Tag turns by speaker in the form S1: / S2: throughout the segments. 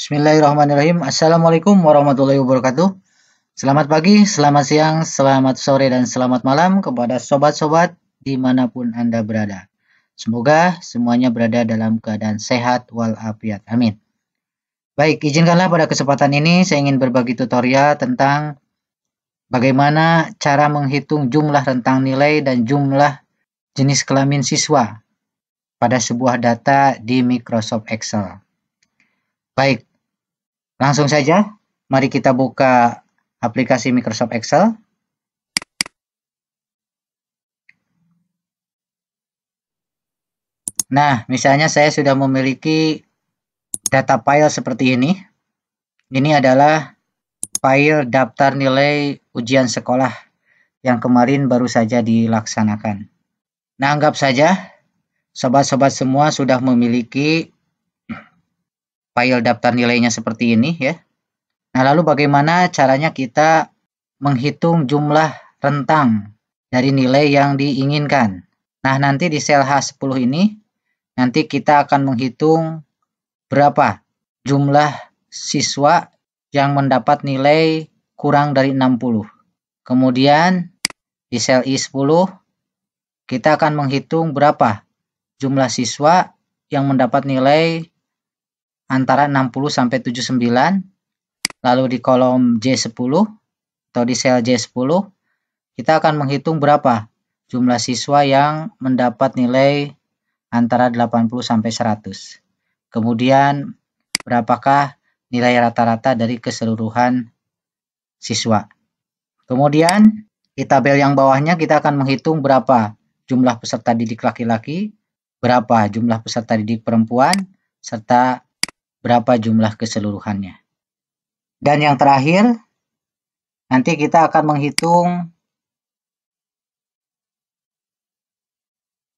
S1: Bismillahirrahmanirrahim. Assalamualaikum warahmatullahi wabarakatuh. Selamat pagi, selamat siang, selamat sore, dan selamat malam kepada sobat-sobat dimanapun Anda berada. Semoga semuanya berada dalam keadaan sehat walafiat. Amin. Baik, izinkanlah pada kesempatan ini saya ingin berbagi tutorial tentang bagaimana cara menghitung jumlah rentang nilai dan jumlah jenis kelamin siswa pada sebuah data di Microsoft Excel. Baik, langsung saja, mari kita buka aplikasi Microsoft Excel. Nah, misalnya saya sudah memiliki data file seperti ini. Ini adalah file daftar nilai ujian sekolah yang kemarin baru saja dilaksanakan. Nah, anggap saja sobat-sobat semua sudah memiliki file daftar nilainya seperti ini ya. Nah, lalu bagaimana caranya kita menghitung jumlah rentang dari nilai yang diinginkan? Nah, nanti di sel H10 ini, nanti kita akan menghitung berapa jumlah siswa yang mendapat nilai kurang dari 60. Kemudian di sel I10, kita akan menghitung berapa jumlah siswa yang mendapat nilai antara 60 sampai 79. Lalu di kolom J10 atau di sel J10, kita akan menghitung berapa jumlah siswa yang mendapat nilai antara 80 sampai 100. Kemudian berapakah nilai rata-rata dari keseluruhan siswa. Kemudian di tabel yang bawahnya kita akan menghitung berapa jumlah peserta didik laki-laki, berapa jumlah peserta didik perempuan, serta berapa jumlah keseluruhannya. Dan yang terakhir, nanti kita akan menghitung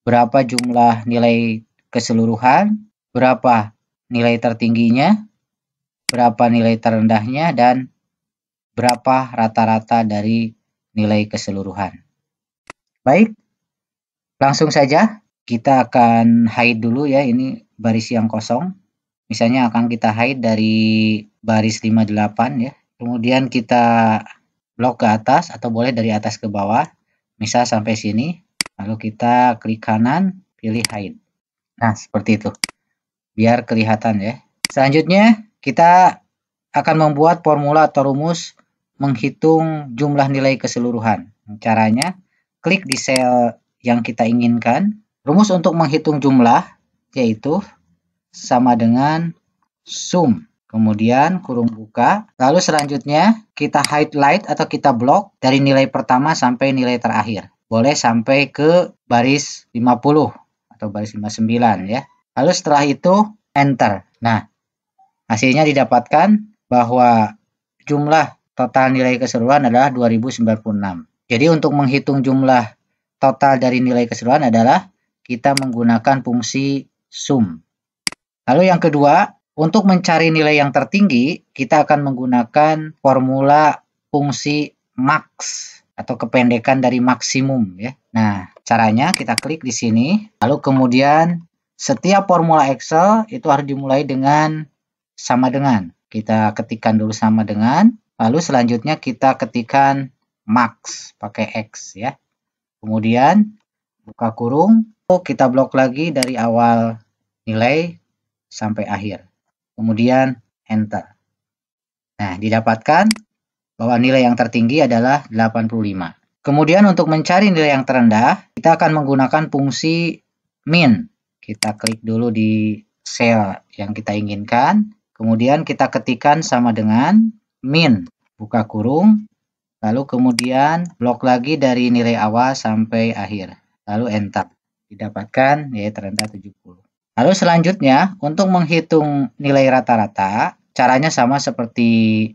S1: berapa jumlah nilai keseluruhan, berapa nilai tertingginya, berapa nilai terendahnya, dan berapa rata-rata dari nilai keseluruhan. Baik, langsung saja kita akan hide dulu ya, ini baris yang kosong. Misalnya akan kita hide dari baris 58 ya. Kemudian kita blok ke atas atau boleh dari atas ke bawah. Misal sampai sini. Lalu kita klik kanan, pilih hide. Nah, seperti itu. Biar kelihatan ya. Selanjutnya kita akan membuat formula atau rumus menghitung jumlah nilai keseluruhan. Caranya, klik di sel yang kita inginkan. Rumus untuk menghitung jumlah yaitu sama dengan sum, kemudian kurung buka, lalu selanjutnya kita highlight atau kita blok dari nilai pertama sampai nilai terakhir. Boleh sampai ke baris 50 atau baris 59 ya. Lalu setelah itu enter. Nah, hasilnya didapatkan bahwa jumlah total nilai keseluruhan adalah 2096. Jadi untuk menghitung jumlah total dari nilai keseluruhan adalah kita menggunakan fungsi sum. Lalu yang kedua, untuk mencari nilai yang tertinggi, kita akan menggunakan formula fungsi max atau kependekan dari maksimum ya. Nah, caranya kita klik di sini, lalu kemudian setiap formula Excel itu harus dimulai dengan sama dengan. Kita ketikkan dulu sama dengan, lalu selanjutnya kita ketikkan max pakai X ya. Kemudian buka kurung, kita blok lagi dari awal nilai sampai akhir. Kemudian enter. Nah, didapatkan bahwa nilai yang tertinggi adalah 85. Kemudian untuk mencari nilai yang terendah, kita akan menggunakan fungsi min. Kita klik dulu di sel yang kita inginkan. Kemudian kita ketikkan sama dengan min. Buka kurung. Lalu kemudian blok lagi dari nilai awal sampai akhir. Lalu enter. Didapatkan nilai terendah 70. Lalu selanjutnya, untuk menghitung nilai rata-rata, caranya sama seperti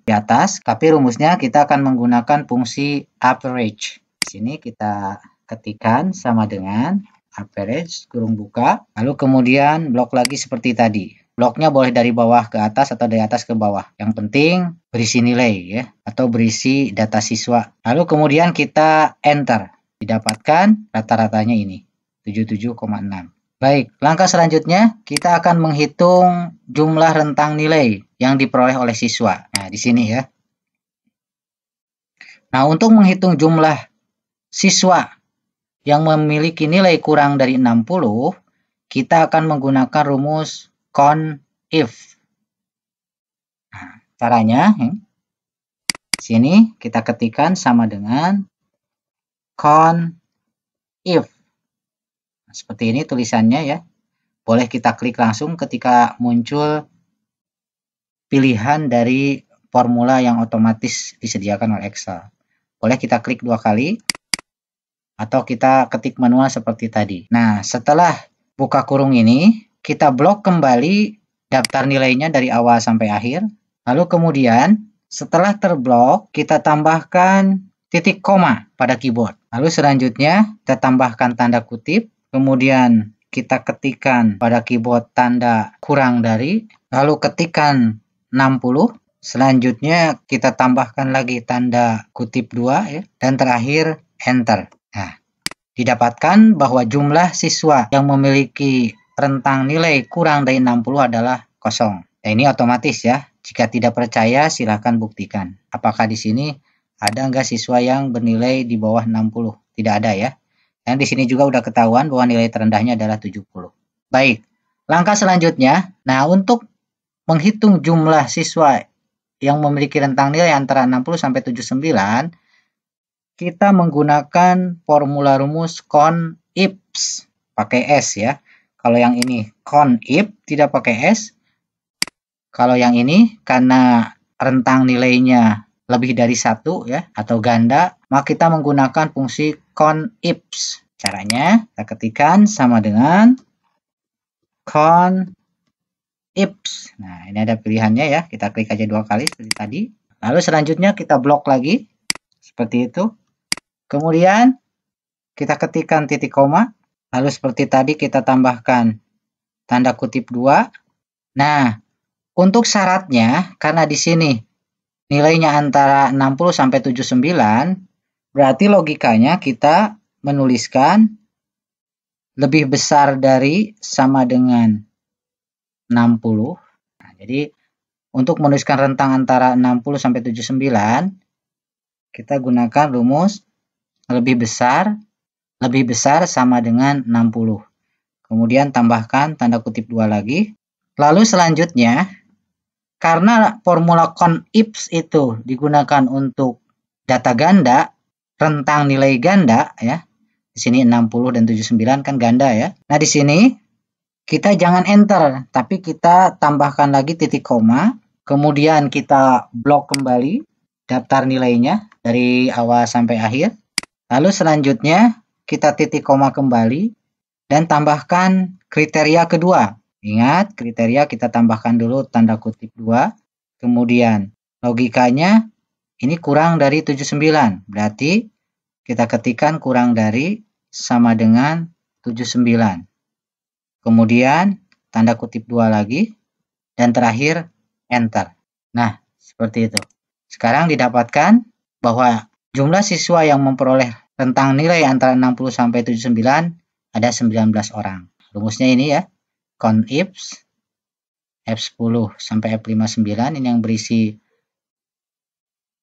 S1: di atas, tapi rumusnya kita akan menggunakan fungsi average. Di sini kita ketikkan sama dengan average, kurung buka, lalu kemudian blok lagi seperti tadi. Bloknya boleh dari bawah ke atas atau dari atas ke bawah. Yang penting berisi nilai ya, atau berisi data siswa. Lalu kemudian kita enter. Didapatkan rata-ratanya ini, 77,6. Baik, langkah selanjutnya kita akan menghitung jumlah rentang nilai yang diperoleh oleh siswa. Nah, di sini ya. Nah, untuk menghitung jumlah siswa yang memiliki nilai kurang dari 60, kita akan menggunakan rumus CONIF. Nah, caranya, di sini kita ketikkan sama dengan CONIF. Nah, seperti ini tulisannya ya. Boleh kita klik langsung ketika muncul pilihan dari formula yang otomatis disediakan oleh Excel. Boleh kita klik 2 kali atau kita ketik manual seperti tadi. Nah, setelah buka kurung ini, kita blok kembali daftar nilainya dari awal sampai akhir. Lalu kemudian setelah terblok, kita tambahkan titik koma pada keyboard. Lalu selanjutnya kita tambahkan tanda kutip, kemudian kita ketikkan pada keyboard tanda kurang dari, lalu ketikkan 60. Selanjutnya kita tambahkan lagi tanda kutip 2 ya, dan terakhir enter. Nah, didapatkan bahwa jumlah siswa yang memiliki rentang nilai kurang dari 60 adalah kosong. Nah, ini otomatis ya. Jika tidak percaya, silahkan buktikan. Apakah di sini ada nggak siswa yang bernilai di bawah 60? Tidak ada ya. Dan di sini juga udah ketahuan bahwa nilai terendahnya adalah 70. Baik, langkah selanjutnya. Nah, untuk menghitung jumlah siswa yang memiliki rentang nilai antara 60 sampai 79, kita menggunakan formula rumus CONIPS pakai S ya. Kalau yang ini CONIP tidak pakai S. Kalau yang ini karena rentang nilainya lebih dari 1 ya atau ganda, maka kita menggunakan fungsi CONIPS. Caranya kita ketikkan sama dengan CONIPS. Nah, ini ada pilihannya ya. Kita klik aja 2 kali seperti tadi. Lalu selanjutnya kita blok lagi seperti itu. Kemudian kita ketikkan titik koma. Lalu seperti tadi kita tambahkan tanda kutip 2. Nah, untuk syaratnya karena di sini nilainya antara 60 sampai 79, berarti logikanya kita menuliskan lebih besar dari sama dengan 60. Nah, jadi untuk menuliskan rentang antara 60 sampai 79, kita gunakan rumus lebih besar sama dengan 60. Kemudian tambahkan tanda kutip 2 lagi. Lalu selanjutnya, karena formula CONIPS itu digunakan untuk data ganda, rentang nilai ganda ya. Di sini 60 dan 79 kan ganda ya. Nah, di sini kita jangan enter, tapi kita tambahkan lagi titik koma, kemudian kita blok kembali daftar nilainya dari awal sampai akhir. Lalu selanjutnya kita titik koma kembali dan tambahkan kriteria kedua. Ingat, kriteria kita tambahkan dulu tanda kutip 2. Kemudian logikanya ini kurang dari 79. Berarti kita ketikkan kurang dari sama dengan 79. Kemudian tanda kutip 2 lagi. Dan terakhir enter. Nah, seperti itu. Sekarang didapatkan bahwa jumlah siswa yang memperoleh rentang nilai antara 60 sampai 79 ada 19 orang. Rumusnya ini ya. CONIPS F10 sampai F59 ini yang berisi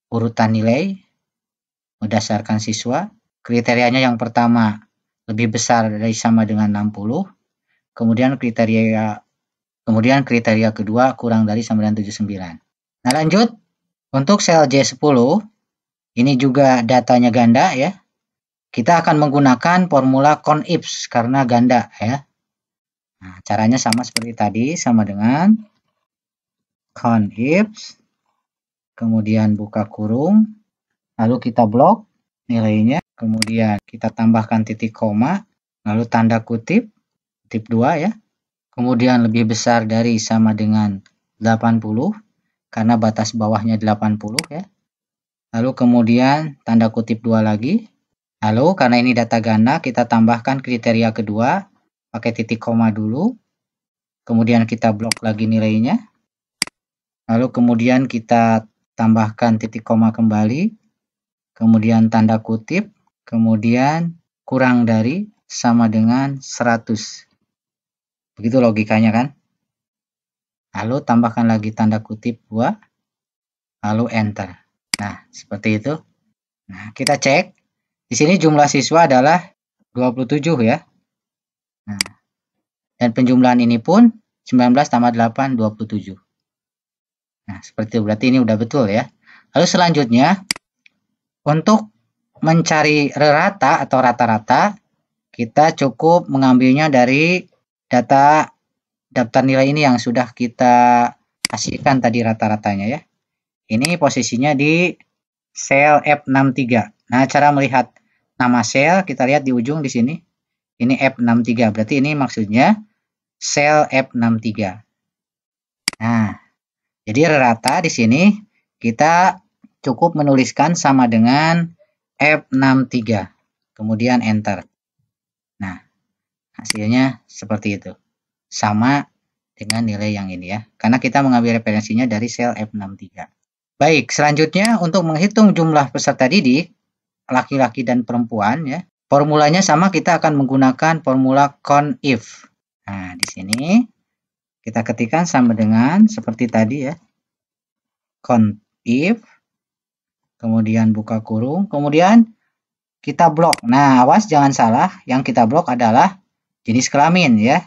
S1: urutan nilai berdasarkan siswa. Kriterianya yang pertama lebih besar dari sama dengan 60. Kemudian kriteria kedua kurang dari sama dengan 79. Nah, lanjut untuk sel J10 ini juga datanya ganda ya. Kita akan menggunakan formula CONIPS karena ganda ya. Nah, caranya sama seperti tadi, sama dengan CONIPS, kemudian buka kurung, lalu kita blok nilainya, kemudian kita tambahkan titik koma, lalu tanda kutip, kutip 2 ya, kemudian lebih besar dari sama dengan 80, karena batas bawahnya 80 ya, lalu kemudian tanda kutip 2 lagi, lalu karena ini data ganda, kita tambahkan kriteria kedua, pakai titik koma dulu, kemudian kita blok lagi nilainya, lalu kemudian kita tambahkan titik koma kembali, kemudian tanda kutip, kemudian kurang dari sama dengan 100. Begitu logikanya kan? Lalu tambahkan lagi tanda kutip 2, lalu enter. Nah, seperti itu. Nah, kita cek. Di sini jumlah siswa adalah 27 ya. Nah, dan penjumlahan ini pun 19 tambah 8, 27. Nah, seperti itu. Berarti ini udah betul ya. Lalu selanjutnya, untuk mencari rata atau rata-rata, kita cukup mengambilnya dari data daftar nilai ini yang sudah kita hasilkan tadi rata-ratanya ya. Ini posisinya di sel F63. Nah, cara melihat nama sel kita lihat di ujung di sini. Ini F63. Berarti ini maksudnya sel F63. Nah, jadi rata di sini kita cukup menuliskan sama dengan F63. Kemudian enter. Nah, hasilnya seperti itu. Sama dengan nilai yang ini ya. Karena kita mengambil referensinya dari sel F63. Baik, selanjutnya untuk menghitung jumlah peserta didik, laki-laki dan perempuan ya. Formulanya sama, kita akan menggunakan formula CONIF. Nah, di sini kita ketikkan sama dengan seperti tadi ya. CONIF, kemudian buka kurung, kemudian kita blok. Nah, awas jangan salah, yang kita blok adalah jenis kelamin ya.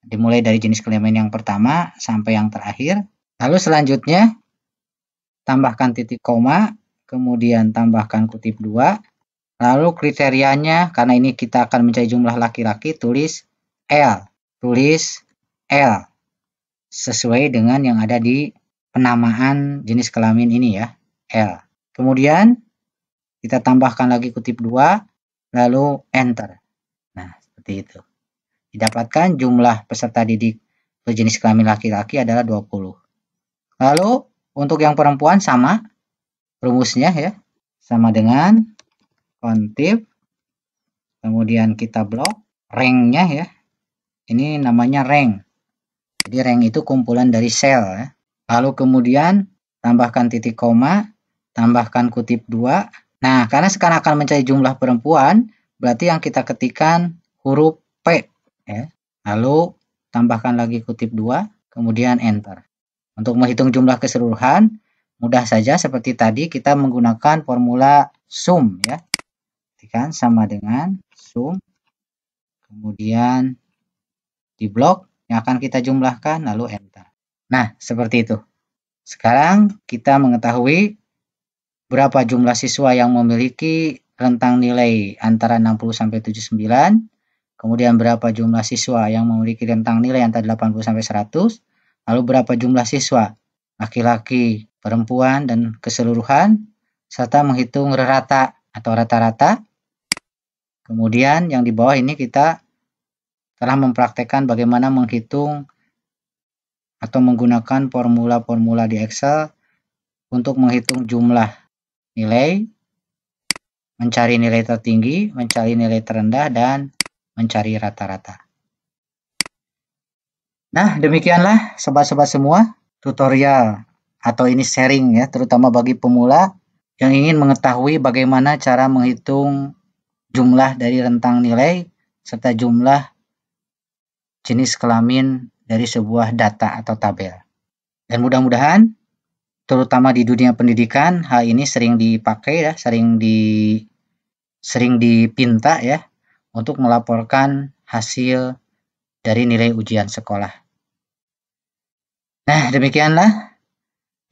S1: Dimulai dari jenis kelamin yang pertama sampai yang terakhir. Lalu selanjutnya tambahkan titik koma, kemudian tambahkan kutip 2, lalu kriterianya, karena ini kita akan mencari jumlah laki-laki, tulis L, sesuai dengan yang ada di penamaan jenis kelamin ini ya, L. Kemudian kita tambahkan lagi kutip 2, lalu enter. Nah, seperti itu. Didapatkan jumlah peserta didik berjenis kelamin laki-laki adalah 20. Lalu untuk yang perempuan sama rumusnya ya, sama dengan kontif, kemudian kita blok, ranknya ya, ini namanya rank. Jadi rank itu kumpulan dari sel ya. Lalu kemudian tambahkan titik koma, tambahkan kutip 2. Nah, karena sekarang akan mencari jumlah perempuan, berarti yang kita ketikkan huruf P ya. Lalu tambahkan lagi kutip 2, kemudian enter. Untuk menghitung jumlah keseluruhan, mudah saja seperti tadi kita menggunakan formula sum ya. Ketikkan sama dengan sum, kemudian di blok yang akan kita jumlahkan, lalu enter. Nah, seperti itu. Sekarang kita mengetahui berapa jumlah siswa yang memiliki rentang nilai antara 60 sampai 79, kemudian berapa jumlah siswa yang memiliki rentang nilai antara 80 sampai 100, lalu berapa jumlah siswa laki-laki, perempuan, dan keseluruhan, serta menghitung rata atau rata-rata. Kemudian yang di bawah ini kita telah mempraktekkan bagaimana menghitung atau menggunakan formula-formula di Excel untuk menghitung jumlah nilai, mencari nilai tertinggi, mencari nilai terendah, dan mencari rata-rata. Nah, demikianlah sobat-sobat semua tutorial atau ini sharing ya, terutama bagi pemula yang ingin mengetahui bagaimana cara menghitung jumlah dari rentang nilai serta jumlah jenis kelamin dari sebuah data atau tabel. Dan mudah-mudahan terutama di dunia pendidikan hal ini sering dipakai ya, sering dipinta ya untuk melaporkan hasil dari nilai ujian sekolah. Nah, demikianlah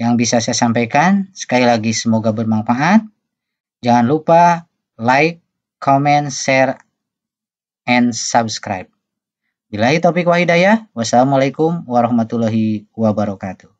S1: yang bisa saya sampaikan. Sekali lagi semoga bermanfaat. Jangan lupa like, comment, share, and subscribe. Billahi taufiq wa hidayah. Wassalamualaikum warahmatullahi wabarakatuh.